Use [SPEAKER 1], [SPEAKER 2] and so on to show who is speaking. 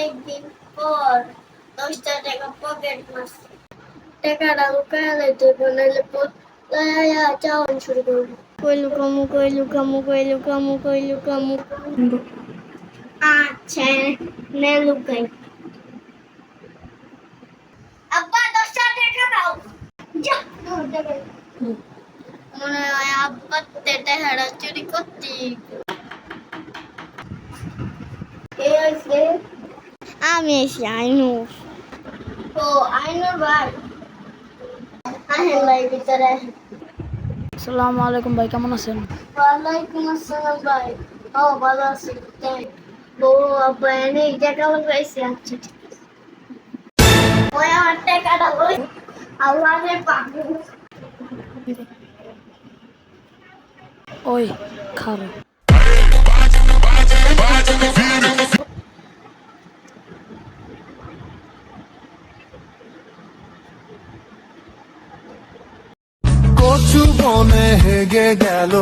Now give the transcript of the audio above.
[SPEAKER 1] অনেকদিন পর 10টা টাকা পকেট মারছি। টাকাটা লুকায় লাইতে বনাইলে পড়ায়া চাওয়ান শুরু করবো। কইলু কামু। আচ্ছা, নে লুকাই। আব্বা 10টা টাকা দাও। যা, মনে হয় আব্বা টাকাটা চুরি করতে। কে হইছে? আমি এসে আইনুর। ও আইনুর ভাই। আহেন ভাই ভিতরে আহেন।
[SPEAKER 2] আসসালামু আলাইকুম ভাই, কেমন আছেন?
[SPEAKER 1] ওয়ালাইকুম আসসালাম ভাই। ও ভালো আছি। তাই ও আব্বা এনে টাকা লাগাইছে। আচ্ছা ঠিক আছে। ওই আমার টাকাটা লই। আল্লাহরে পাগল।
[SPEAKER 2] ওই খারো।
[SPEAKER 3] কচু বনে হেগে গেল।